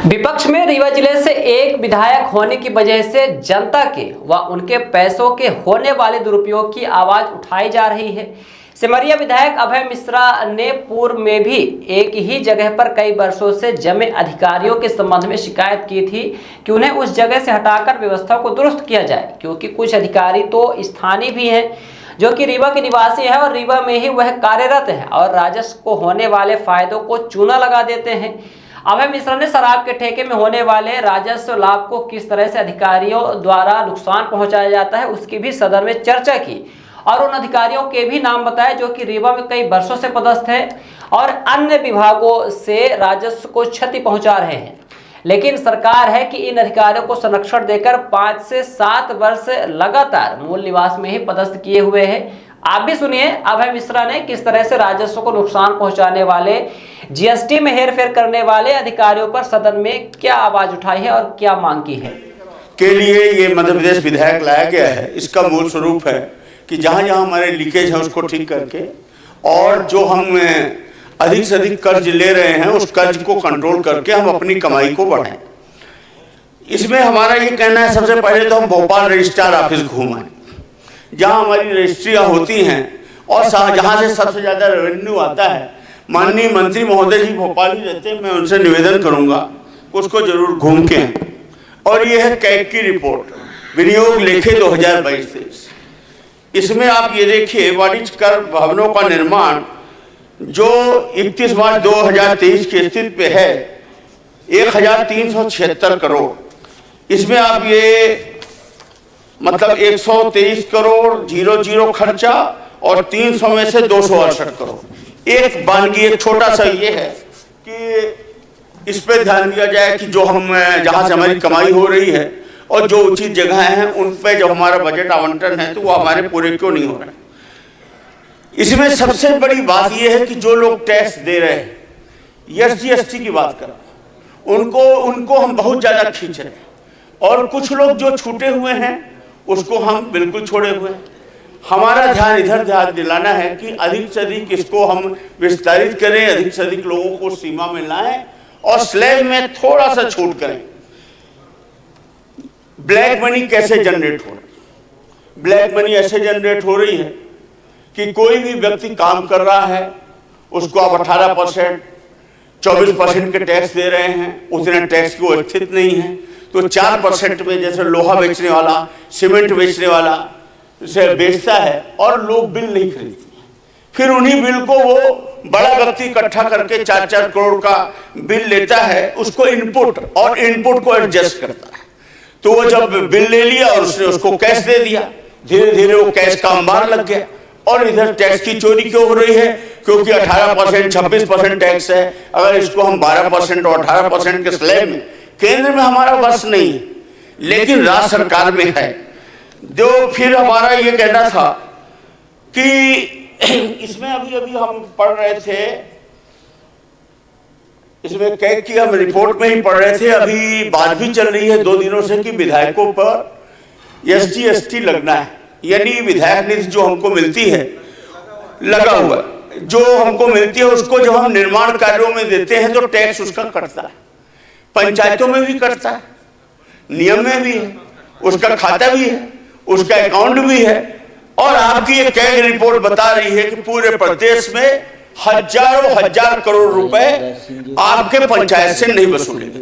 विपक्ष में रीवा जिले से एक विधायक होने की वजह से जनता के व उनके पैसों के होने वाले दुरुपयोग की आवाज उठाई जा रही है। सिमरिया विधायक अभय मिश्रा ने पूर्व में भी एक ही जगह पर कई वर्षों से जमे अधिकारियों के संबंध में शिकायत की थी कि उन्हें उस जगह से हटाकर व्यवस्था को दुरुस्त किया जाए, क्योंकि कुछ अधिकारी तो स्थानीय भी हैं जो कि रीवा के निवासी है और रीवा में ही वह कार्यरत है और राजस्व को होने वाले फायदों को चूना लगा देते हैं। अभय मिश्रा ने शराब के ठेके में होने वाले राजस्व लाभ को किस तरह से अधिकारियों द्वारा नुकसान पहुंचाया जाता है उसकी भी सदन में चर्चा की और उन अधिकारियों के भी नाम बताए जो कि रीवा में कई वर्षों से पदस्थ है और अन्य विभागों से राजस्व को क्षति पहुंचा रहे हैं। लेकिन सरकार है कि इन अधिकारियों को संरक्षण देकर 5 से 7 वर्ष लगातार मूल निवास में ही पदस्थ किए हुए हैं। आप भी सुनिए अभय मिश्रा ने किस तरह से राजस्व को नुकसान पहुंचाने वाले, जीएसटी में हेरफेर करने वाले अधिकारियों पर सदन में क्या आवाज उठाई है और क्या मांग की है। के लिए ये मध्य प्रदेश विधायक लाया गया है। इसका मूल स्वरूप है कि जहां जहां हमारे लीकेज है उसको ठीक करके और जो हम अधिक से अधिक कर्ज ले रहे हैं उस कर्ज को कंट्रोल करके हम अपनी कमाई को बढ़ाएं। इसमें हमारा ये कहना है, सबसे पहले तो हम भोपाल रजिस्ट्रार ऑफिस घूमें जहां हमारी रजिस्ट्रियां होती हैं और जहां से सबसे ज्यादा रेवेन्यू आता है। माननीय मंत्री महोदय जी भोपाल ही रहते हैं, मैं उनसे निवेदन करूंगा उसको जरूर घूम के। और ये है कैग की रिपोर्ट विनियोग लेखे 2022-23। इसमें आप ये देखिए वाणिज्यकर भवनों का निर्माण जो 31 मार्च 2023 की स्थिति पे है 1376 करोड़। इसमें आप ये मतलब 123 करोड़ 00 खर्चा और 300 में से 268 करोड़। एक बानगी एक छोटा सा ये है कि इस पे ध्यान दिया जाए कि जो हम जहां से हमारी कमाई हो रही है और जो उचित जगह हैं उन पे जो हमारा बजट आवंटन है तो वो हमारे पूरे क्यों नहीं हो रहे। इसमें सबसे बड़ी बात यह है कि जो लोग टैक्स दे रहे हैं एसजी/एसटी की बात कर उनको हम बहुत ज्यादा खींच रहे हैं और कुछ लोग जो छूटे हुए हैं उसको हम बिल्कुल छोड़े हुए हैं। हमारा ध्यान इधर ध्यान दिलाना है कि अधिक से अधिक इसको हम विस्तारित करें, अधिक से अधिक लोगों को सीमा में लाएं और स्लैब में थोड़ा सा छूट करें। ब्लैक मनी कैसे जनरेट हो रही है? ब्लैक मनी ऐसे जनरेट हो रही है कि कोई भी व्यक्ति काम कर रहा है उसको आप 18% 24% के टैक्स दे रहे हैं, उतने टैक्स की वो स्थित नहीं है तो 4% में जैसे लोहा बेचने वाला, सीमेंट बेचने वाला से बेचता है और लोग बिल नहीं खरीदते, फिर उन्हीं बिल को वो बड़ा व्यक्ति इकट्ठा करके 4-4 करोड़ का बिल लेता है, उसको इनपुट और इनपुट को एडजस्ट करता है। तो वो जब बिल ले लिया और उसने उसको कैश दे दिया, धीरे धीरे वो कैश का अंबार लग गया। और इधर टैक्स की चोरी क्यों हो रही है? क्योंकि 18% 26% टैक्स है। अगर इसको हम 12% और 18% के स्लैब में, केंद्र में हमारा बस नहीं है लेकिन राज्य सरकार में है। जो फिर हमारा ये कहना था कि इसमें अभी हम पढ़ रहे थे, इसमें कैग की हम रिपोर्ट में ही पढ़ रहे थे, अभी बात भी चल रही है 2 दिनों से कि विधायकों पर एसजी/एसटी लगना है, यानी विधायक निधि जो हमको मिलती है लगा हुआ, जो हमको मिलती है उसको जब हम निर्माण कार्यों में देते हैं तो टैक्स उसका कटता है, पंचायतों में भी कटता है, नियम में भी है, उसका खाता भी है, उसका अकाउंट भी है। और आपकी ये कैग रिपोर्ट बता रही है कि पूरे प्रदेश में हजारों हजार करोड़ रुपए आपके पंचायत से नहीं वसूलेंगे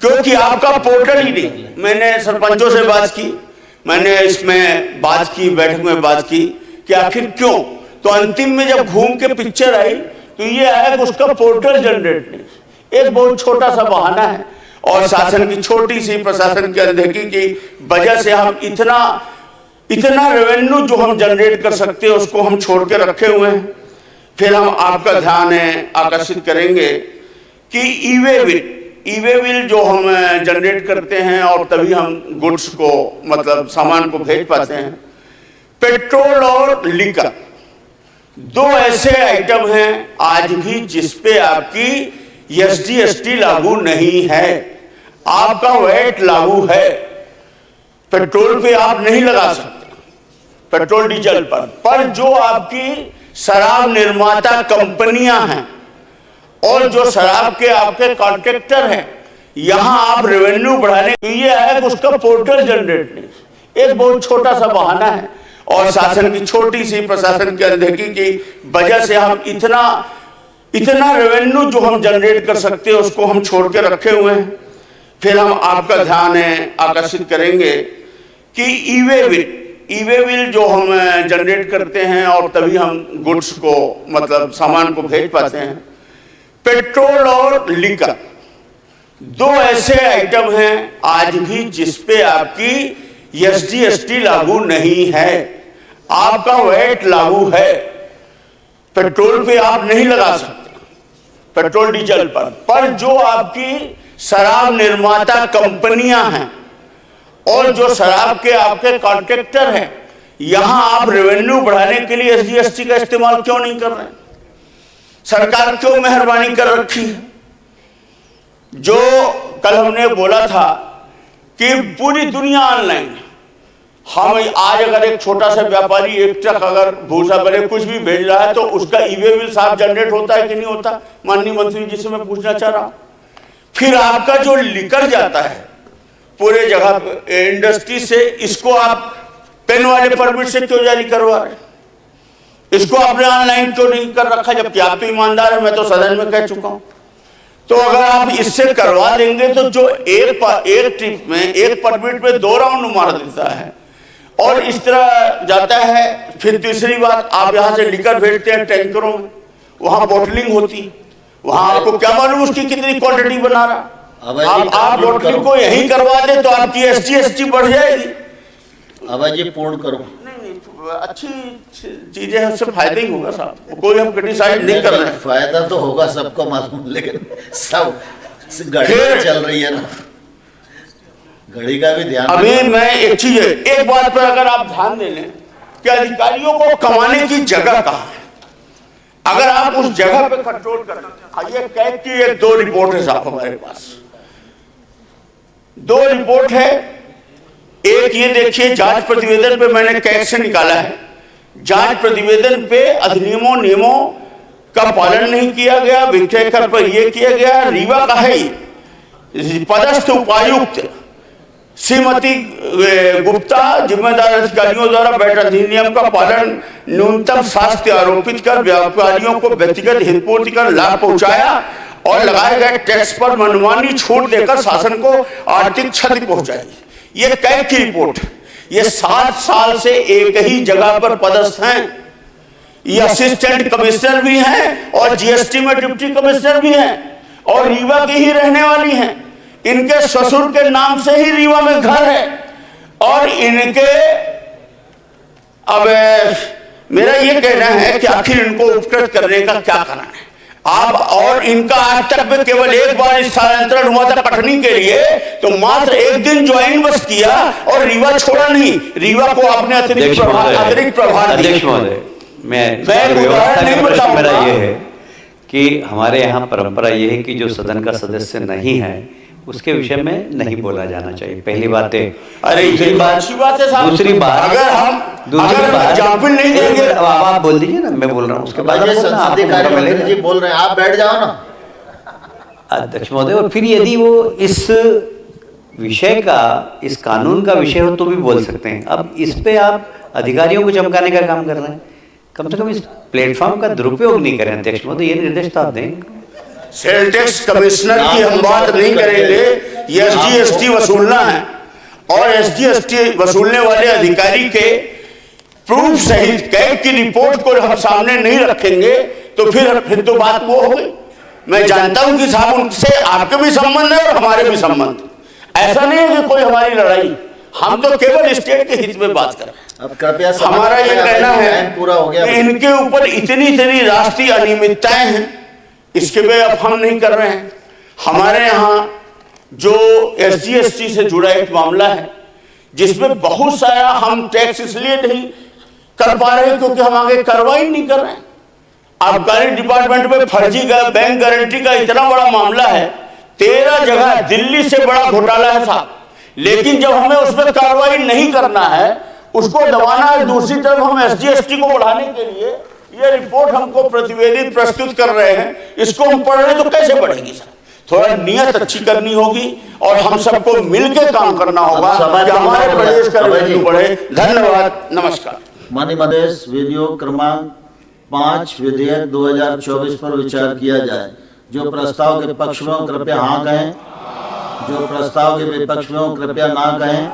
क्योंकि आपका पोर्टल ही नहीं। मैंने सरपंचों से बात की, मैंने इसमें बात की, बैठक में बात की कि आखिर क्यों, तो अंतिम में जब घूम के पिक्चर आई तो ये आया कि उसका पोर्टल जनरेट नहीं। एक बहुत छोटा सा बहाना है और शासन की छोटी सी प्रशासन की अनदेखी की वजह से हम इतना रेवेन्यू जो हम जनरेट कर सकते हैं उसको हम छोड़ के रखे हुए हैं। फिर हम आपका ध्यान आकर्षित करेंगे कि ई वे बिल जो हम जनरेट करते हैं और तभी हम गुड्स को मतलब सामान को भेज पाते हैं। पेट्रोल और लीकर 2 ऐसे आइटम हैं आज भी जिसपे आपकी एसजी/एसटी लागू नहीं है, आपका वैट लागू है। पेट्रोल पे आप नहीं लगा सकते, पेट्रोल डीजल पर जो आपकी शराब निर्माता कंपनियां हैं और जो शराब के आपके कॉन्ट्रैक्टर हैं यहाँ आप रेवेन्यू बढ़ाने के लिए है, उसका पोर्टल जनरेट नहीं, एक बहुत छोटा सा बहाना है और शासन की छोटी सी प्रशासन की अनदेखी की वजह से हम इतना रेवेन्यू जो हम जनरेट कर सकते हैं उसको हम छोड़ के रखे हुए हैं। फिर हम आपका ध्यान आकर्षित करेंगे कि ई वे बिल जो हम जनरेट करते हैं और तभी हम गुड्स को मतलब सामान को भेज पाते हैं। पेट्रोल और लिकर दो ऐसे आइटम हैं आज भी जिसपे आपकी SGST लागू नहीं है, आपका वैट लागू है। पेट्रोल पे आप नहीं लगा सकते, पेट्रोल डीजल पर जो आपकी शराब निर्माता कंपनियां हैं और जो शराब के आपके कॉन्ट्रैक्टर हैं, यहां आप रेवेन्यू बढ़ाने के लिए SGST का इस्तेमाल क्यों नहीं कर रहे हैं? सरकार क्यों मेहरबानी कर रखी है? जो कल हमने बोला था कि पूरी दुनिया ऑनलाइन, हम आज अगर एक छोटा सा व्यापारी एक ट्रक अगर भूसा बने कुछ भी भेज रहा है तो उसका ई-वे बिल साहब जनरेट होता है कि नहीं होता? माननीय मंत्री जी से मैं पूछना चाह रहा हूं। फिर आपका जो लिकर जाता है पूरे जगह इंडस्ट्री से, इसको आप पेन वाले परमिट से क्यों जारी करवा रहे? इसको आपने ऑनलाइन क्यों नहीं कर रखा? जबकि आप तो ईमानदार है, मैं तो सदन में कह चुका हूं। तो अगर आप इससे करवा देंगे तो जो एक ट्रिप में एक परमिट में 2 राउंड मार देता है और इस तरह जाता है। फिर तीसरी बात, आप यहां से लिकर भेजते हैं टैंकरों में, वहां बोटलिंग होती, वहां आपको क्या मालूम उसकी कितनी क्वांटिटी बना रहा। आप बोटलिंग को यही करवा दे तो आपकी SGST बढ़ जाएगी। अब जी पूर्ण करो। अच्छी चीजें हैं, उससे फायदा ही होगा साहब, कोई हम क्रिटिसाइज नहीं कर रहे हैं। फायदा तो होगा सबको मालूम, लेकिन सब घड़ी चल रही है ना, घड़ी का भी ध्यान। अभी मैं एक चीज है, एक बात पर अगर आप ध्यान दे लें कि अधिकारियों को कमाने की जगह कहाँ है, अगर आप उस जगह पे कंट्रोल करें। ये कैग की 2 रिपोर्ट है साहब हमारे पास, 2 रिपोर्ट है। एक ये देखिए, जांच प्रतिवेदन पे मैंने कैग से निकाला है, जांच प्रतिवेदन पे अधिनियमों नियमों का पालन नहीं किया गया, विक्रेता पर यह किया गया। रीवा का है पदस्थ उपायुक्त श्रीमती गुप्ता जिम्मेदार अधिकारियों द्वारा वैट अधिनियम का पालन न्यूनतम शास्ति आरोपित कर व्यापारियों को व्यक्तिगत हितपूर्ति कर लाभ पहुंचाया और लगाए गए टैक्स पर मनमानी छूट देकर शासन को आर्थिक क्षति पहुंचाई। ये कैग की रिपोर्ट, ये 7 साल से एक ही जगह पर पदस्थ हैं। ये असिस्टेंट कमिश्नर भी हैं और GST में डिप्टी कमिश्नर भी हैं और रीवा की ही रहने वाली हैं। इनके ससुर के नाम से ही रीवा में घर है और इनके, अब मेरा ये कहना है कि आखिर इनको उपकृत करने का क्या कारण है आप? और इनका आज तक में केवल एक बार स्थानांतरण हुआ था कटनी के लिए, तो मात्र 1 दिन ज्वाइन बस किया और रीवा छोड़ा नहीं। रीवा को आपने अतिरिक्त प्रभार अध्यक्ष महोदय, मैं व्यवस्था का प्रश्न मेरा ये है कि हमारे यहाँ परंपरा ये है कि जो सदन का सदस्य नहीं है उसके विषय में नहीं बोला जाना चाहिए। पहली बात है। अरे दूसरी बात अगर एग्जाम्पल नहीं देंगे, आप बोल दीजिए ना, मैं बोल रहा हूँ उसके बाद जी बोल रहे हैं, आप बैठ जाओ ना अध्यक्ष महोदय। और फिर यदि वो इस विषय का, इस कानून का विषय हो तो भी बोल सकते हैं। अब इस पे आप अधिकारियों को चमकाने का काम कर रहे हैं, कम से कम इस प्लेटफॉर्म का दुरुपयोग नहीं करें अध्यक्ष महोदय, ये निर्देश तो आप दें। सेल टैक्स कमिश्नर की हम बात नहीं करेंगे, ये SGST वसूलना है और SGST वसूलने वाले अधिकारी के प्रूफ सहित कैग की रिपोर्ट को हम सामने नहीं रखेंगे तो फिर तो बात वो हो गई। मैं जानता हूं कि साहब उनसे आपके भी संबंध है और हमारे भी संबंध, ऐसा नहीं है कि कोई हमारी लड़ाई, हम तो केवल स्टेट के हित में बात कर रहे हैं। अब कृपया हमारा ये कहना है पूरा हो गया, इनके ऊपर इतनी राष्ट्रीय अनियमितताएं हैं, इसके पे अब हम नहीं कर रहे हैं। हमारे यहाँ जो SGST से जुड़ा एक मामला है जिसमें बहुत सारा हम टैक्स इसलिए नहीं कर पा रहे हैं क्योंकि हम आगे कार्रवाई नहीं कर रहे हैं। आबकारी डिपार्टमेंट में फर्जी बैंक गारंटी का इतना बड़ा मामला है, 13 जगह दिल्ली से बड़ा घोटाला है साहब, लेकिन जब हमें उसमें कार्रवाई नहीं करना है, उसको दबाना है, दूसरी तरफ हम SGST को बढ़ाने के लिए ये रिपोर्ट हमको प्रतिवेदित प्रस्तुत कर रहे हैं, इसको हम पढ़ रहे हैं तो कैसे बढ़ेगी सर? थोड़ा नियत अच्छी करनी होगी और हम सबको मिलकर काम करना होगा कि हमारे प्रदेश का रेवेन्यू बढ़े। धन्यवाद, नमस्कार। मध्य प्रदेश विनियोग क्रमांक 5 विधेयक 2024 पर विचार किया जाए। जो प्रस्ताव के पक्ष में हो कृपया हाँ कहें, जो प्रस्ताव के विपक्ष में हो कृपया ना कहें।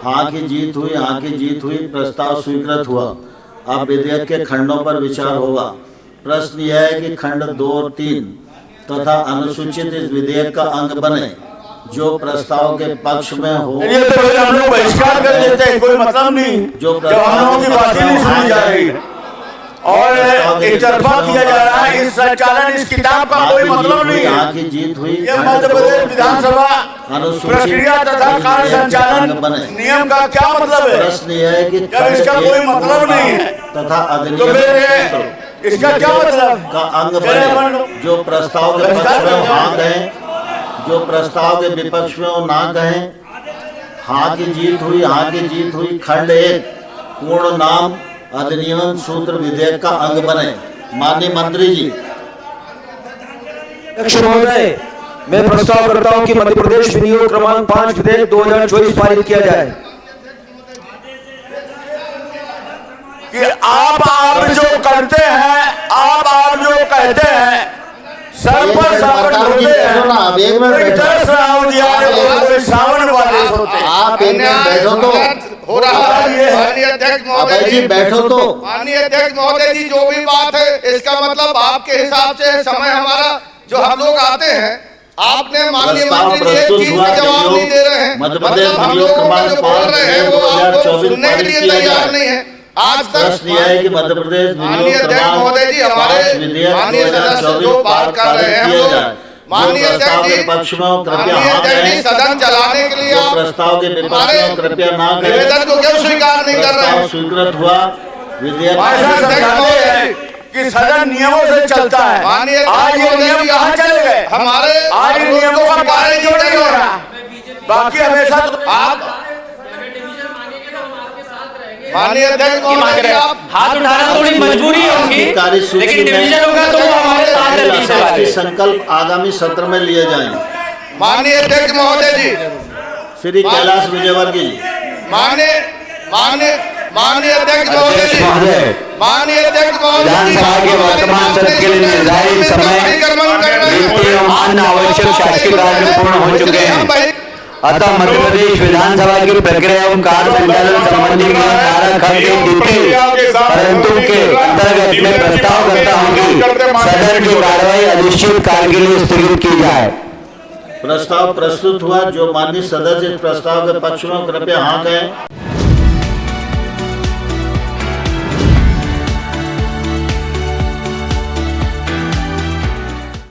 हाँ की जीत हुई, हाँ की जीत हुई, प्रस्ताव स्वीकृत हुआ। अब विधेयक के खंडों पर विचार होगा। प्रश्न यह है कि खंड 2 और 3 तथा अनुसूचित इस विधेयक का अंग बने। जो प्रस्ताव के पक्ष में हो, ये तो फिर हम लोग बहिष्कार कर देते हैं, कोई मतलब नहीं। जो जब हम लोगों की बातें नहीं सुनी जा रही है और एक तरफा किया जा रहा है, इस संचालन इस किताब का कोई मतलब नहीं है। यहाँ की जीत हुई। ये मध्य प्रदेश विधानसभा प्रक्रिया तथा कार्य संचालन नियम का क्या मतलब है? प्रश्न यह है कि जब इसका कोई मतलब नहीं है तथा तो अधिनियम फिर इसका क्या मतलब का अंग बने। जो प्रस्ताव के पक्ष में हो हाँ कहें, जो प्रस्ताव के विपक्ष में हो ना कहें। हाँ की जीत हुई, हाँ की जीत हुई। खंड 1 पूर्ण नाम अधिनियम सूत्र विधेयक का अंग बने। माननीय मंत्री जी। अध्यक्ष महोदय, मैं प्रस्ताव करता हूं कि मध्य प्रदेश विनियोग क्रमांक 5 विधेयक 2024 पारित किया जाए। कि आप जो करते हैं, आप जो कहते हैं, सर पर सावन ढोते हैं। आप एक मिनट बैठो। कोई सावन वाले होते हैं। आप एक मिनट बैठो तो हो रहा है। माननीय अध्यक्ष महोदय जी बैठो तो। माननीय अध्यक्ष महोदय जी, जो भी बात है इसका मतलब आपके हिसाब से समय हमारा जो हम लोग आते हैं, आपने माननीय मंत्री जी एक चीज का जवाब नहीं दे रहे हैं। मतलब हम लोगों का जो बोल रहे हैं वो आपको सुनने के लिए तैयार नहीं है। आज तक प्रश्न यह है कि मध्य प्रदेश माननीय अध्यक्ष महोदय जी हमारे माननीय सदस्य जो बात कर रहे हैं हम लोग माननीय अध्यक्ष जी पक्ष में कृपया माननीय अध्यक्ष जी सदन चलाने के लिए आप प्रस्ताव के विपक्ष में कृपया ना करें। निवेदन को क्यों स्वीकार नहीं कर रहे हैं? स्वीकृत हुआ। विधेयक कि सदन नियमों से चलता है। माननीय आज ये नियम कहाँ चले गए? हमारे आज इन नियमों का पालन क्यों नहीं हो रहा? बाकी हमेशा तो आप माननीय अध्यक्ष महोदय जी आप हाथ उठाना थोड़ी मजबूरी होगी, लेकिन डिवीजन होगा तो वो हमारे साथ की संकल्प आगामी सत्र में लिए जाएंगे। माननीय अध्यक्ष महोदय जी, श्री कैलाश विजयवर्गीय जी। माननीय अध्यक्ष महोदय जी, माननीय अध्यक्ष महोदय जी, विधानसभा के वर्तमान सत्र के लिए निर्धारित समय अन्य आवश्यक शासकीय कार्य पूर्ण हो चुके हैं। अतः मध्य प्रदेश विधानसभा की प्रक्रिया एवं कार्य संचालन संबंधी परंतु के अंतर्गत मैं प्रस्ताव करता हूँ कि सदन की कार्रवाई अनिश्चित काल के लिए स्थगित की जाए। प्रस्ताव प्रस्तुत हुआ। जो माननीय सदस्य इस प्रस्ताव के पक्ष में कृपया हाँ कहें।